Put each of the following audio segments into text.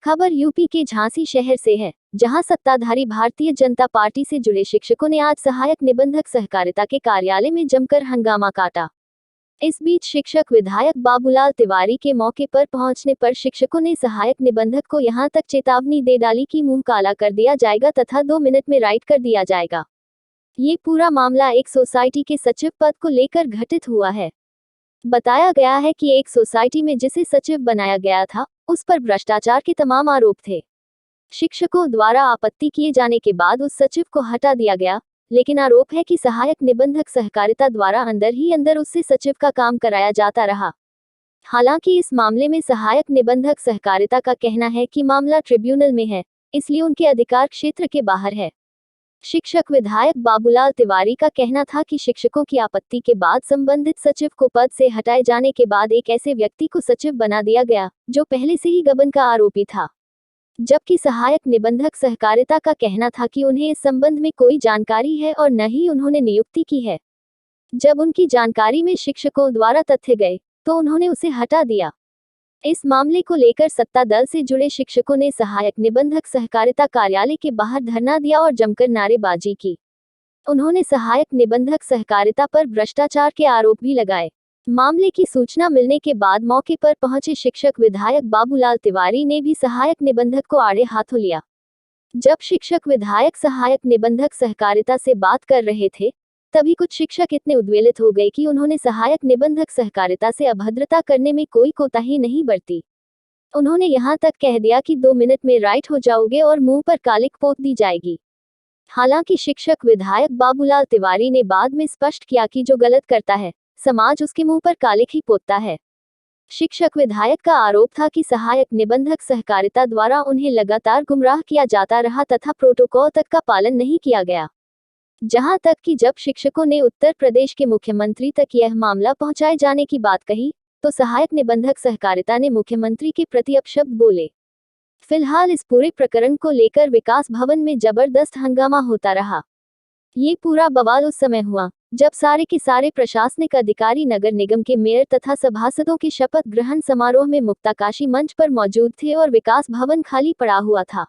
खबर यूपी के झांसी शहर से है, जहां सत्ताधारी भारतीय जनता पार्टी से जुड़े शिक्षकों ने आज सहायक निबंधक सहकारिता के कार्यालय में जमकर हंगामा काटा। इस बीच शिक्षक विधायक बाबूलाल तिवारी के मौके पर पहुंचने पर शिक्षकों ने सहायक निबंधक को यहां तक चेतावनी दे डाली कि मुंह काला कर दिया जाएगा तथा 2 मिनट में राइट कर दिया जाएगा। ये पूरा मामला एक सोसाइटी के सचिव पद को लेकर घटित हुआ है। बताया गया है कि एक सोसाइटी में जिसे सचिव बनाया गया था, उस पर भ्रष्टाचार के तमाम आरोप थे। शिक्षकों द्वारा आपत्ति किए जाने के बाद उस सचिव को हटा दिया गया, लेकिन आरोप है कि सहायक निबंधक सहकारिता द्वारा अंदर ही अंदर उससे सचिव का काम कराया जाता रहा। हालांकि इस मामले में सहायक निबंधक सहकारिता का कहना है कि मामला ट्रिब्यूनल में है, इसलिए उनके अधिकार क्षेत्र के बाहर है। शिक्षक विधायक बाबूलाल तिवारी का कहना था कि शिक्षकों की आपत्ति के बाद संबंधित सचिव को पद से हटाए जाने के बाद एक ऐसे व्यक्ति को सचिव बना दिया गया, जो पहले से ही गबन का आरोपी था। जबकि सहायक निबंधक सहकारिता का कहना था कि उन्हें इस संबंध में कोई जानकारी है और न ही उन्होंने नियुक्ति की है। जब उनकी जानकारी में शिक्षकों द्वारा तथ्य गए, तो उन्होंने उसे हटा दिया। इस मामले को लेकर सत्ता दल से जुड़े शिक्षकों ने सहायक निबंधक सहकारिता कार्यालय के बाहर धरना दिया और जमकर नारेबाजी की। उन्होंने सहायक निबंधक सहकारिता पर भ्रष्टाचार के आरोप भी लगाए। मामले की सूचना मिलने के बाद मौके पर पहुंचे शिक्षक विधायक बाबूलाल तिवारी ने भी सहायक निबंधक को आड़े हाथों लिया। जब शिक्षक विधायक सहायक निबंधक सहकारिता से बात कर रहे थे, तभी कुछ शिक्षक इतने उद्वेलित हो गए कि उन्होंने सहायक निबंधक सहकारिता से अभद्रता करने में कोई कोताही नहीं बरती। उन्होंने यहां तक कह दिया कि 2 मिनट में राइट हो जाओगे और मुंह पर कालिक पोत दी जाएगी। हालांकि शिक्षक विधायक बाबूलाल तिवारी ने बाद में स्पष्ट किया कि जो गलत करता है, समाज उसके मुंह पर कालिक ही पोतता है। शिक्षक विधायक का आरोप था कि सहायक निबंधक सहकारिता द्वारा उन्हें लगातार गुमराह किया जाता रहा तथा प्रोटोकॉल तक का पालन नहीं किया गया। जहां तक कि जब शिक्षकों ने उत्तर प्रदेश के मुख्यमंत्री तक यह मामला पहुंचाए जाने की बात कही, तो सहायक निबंधक सहकारिता ने मुख्यमंत्री के प्रति अपशब्द बोले। फिलहाल इस पूरे प्रकरण को लेकर विकास भवन में जबरदस्त हंगामा होता रहा। ये पूरा बवाल उस समय हुआ जब सारे के सारे प्रशासनिक अधिकारी नगर निगम के मेयर तथा सभासदों के शपथ ग्रहण समारोह में मुक्ताकाशी मंच पर मौजूद थे और विकास भवन खाली पड़ा हुआ था।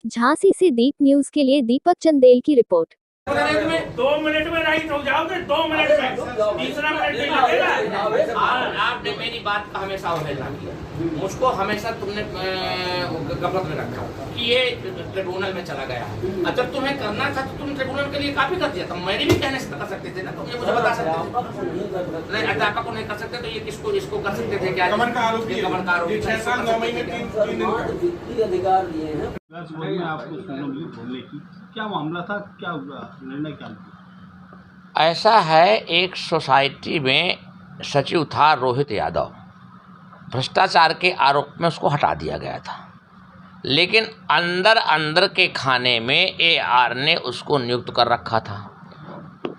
झांसी से दीप न्यूज के लिए दीपक चंदेल की रिपोर्ट। 2 मिनट में राइट हो जाओगे, 2 मिनट में, तीसरा मिनट नहीं लगेगा। आपने मेरी बात का हमेशा अवहेलना किया, मुझको हमेशा तुमने गफलत में रखा कि ये ट्रिब्यूनल में चला गया। जब तुम्हें करना था तो तुम ट्रिब्यूनल के लिए काफी कर दिया था। मैंने भी कहने से कर सकते थे ना, तुम ये मुझे बता सकते थे। नहीं, अध्यापक को नहीं कर सकते तो ये किसको इसको कर सकते थे? क्या गबन का आरोप है? गबन का आरोप 6 साल 9 महीने 3 दिन अधिकार दिए हैं। में आपको बोलने की क्या मामला था, क्या निर्णय क्या लिया? ऐसा है, एक सोसाइटी में सचिव था रोहित यादव, भ्रष्टाचार के आरोप में उसको हटा दिया गया था, लेकिन अंदर अंदर के खाने में AR ने उसको नियुक्त कर रखा था।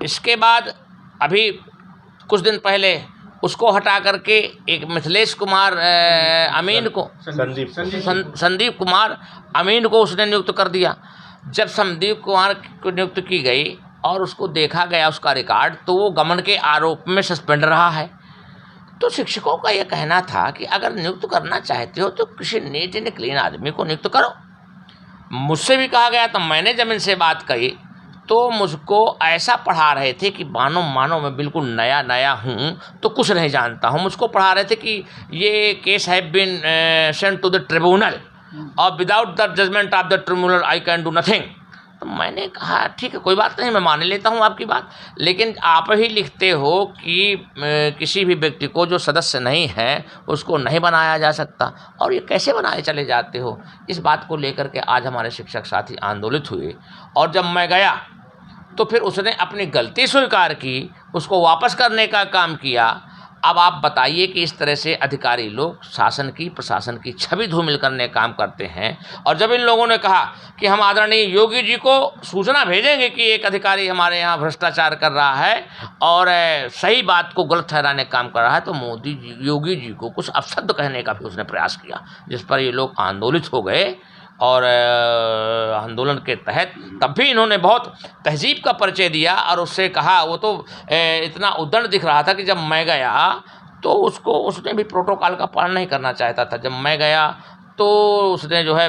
इसके बाद अभी कुछ दिन पहले उसको हटा करके एक मिथिलेश कुमार अमीन को संदीप कुमार अमीन को उसने नियुक्त कर दिया। जब संदीप कुमार को नियुक्त की गई और उसको देखा गया उसका रिकॉर्ड, तो वो गबन के आरोप में सस्पेंड रहा है। तो शिक्षकों का यह कहना था कि अगर नियुक्त करना चाहते हो तो किसी नीट एंड क्लीन आदमी को नियुक्त करो। मुझसे भी कहा गया, तो मैंने जब इनसे बात कही तो मुझको ऐसा पढ़ा रहे थे कि मानो मैं बिल्कुल नया हूँ तो कुछ नहीं जानता हूँ। मुझको पढ़ा रहे थे कि ये case have been sent to the tribunal और without the judgement of the tribunal I can do nothing. तो मैंने कहा ठीक है, कोई बात नहीं, मैं मान लेता हूँ आपकी बात, लेकिन आप ही लिखते हो कि किसी भी व्यक्ति को जो सदस्य नहीं है उसको नहीं बनाया जा सकता, और ये कैसे बनाए चले जाते हो। इस बात को लेकर के आज हमारे शिक्षक साथी आंदोलित हुए, और जब मैं गया तो फिर उसने अपनी गलती स्वीकार की, उसको वापस करने का काम किया। अब आप बताइए कि इस तरह से अधिकारी लोग शासन की प्रशासन की छवि धूमिल करने काम करते हैं। और जब इन लोगों ने कहा कि हम आदरणीय योगी जी को सूचना भेजेंगे कि एक अधिकारी हमारे यहाँ भ्रष्टाचार कर रहा है और सही बात को गलत ठहराने का काम कर रहा है, तो योगी जी को कुछ अपशब्द कहने का भी उसने प्रयास किया, जिस पर ये लोग आंदोलित हो गए। और आंदोलन के तहत तब भी इन्होंने बहुत तहजीब का परिचय दिया और उससे कहा, वो तो इतना उद्दंड दिख रहा था कि जब मैं गया तो उसने भी प्रोटोकॉल का पालन नहीं करना चाहता था। जब मैं गया तो उसने जो है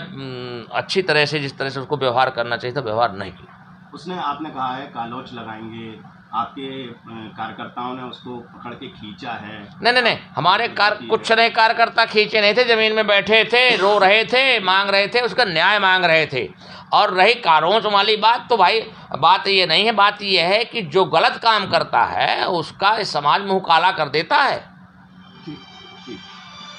अच्छी तरह से, जिस तरह से उसको व्यवहार करना चाहिए था, व्यवहार नहीं किया। उसने, आपने कहा है कालोच लगाएंगे, आपके कार्यकर्ताओं ने उसको पकड़ के खींचा है। नहीं, हमारे कुछ नहीं, कार्यकर्ता खींचे नहीं थे, ज़मीन में बैठे थे, रो रहे थे, मांग रहे थे, उसका न्याय मांग रहे थे। और रही कारोंच वाली बात, तो भाई बात ये नहीं है, बात ये है कि जो गलत काम करता है उसका इस समाज मुँह काला कर देता है।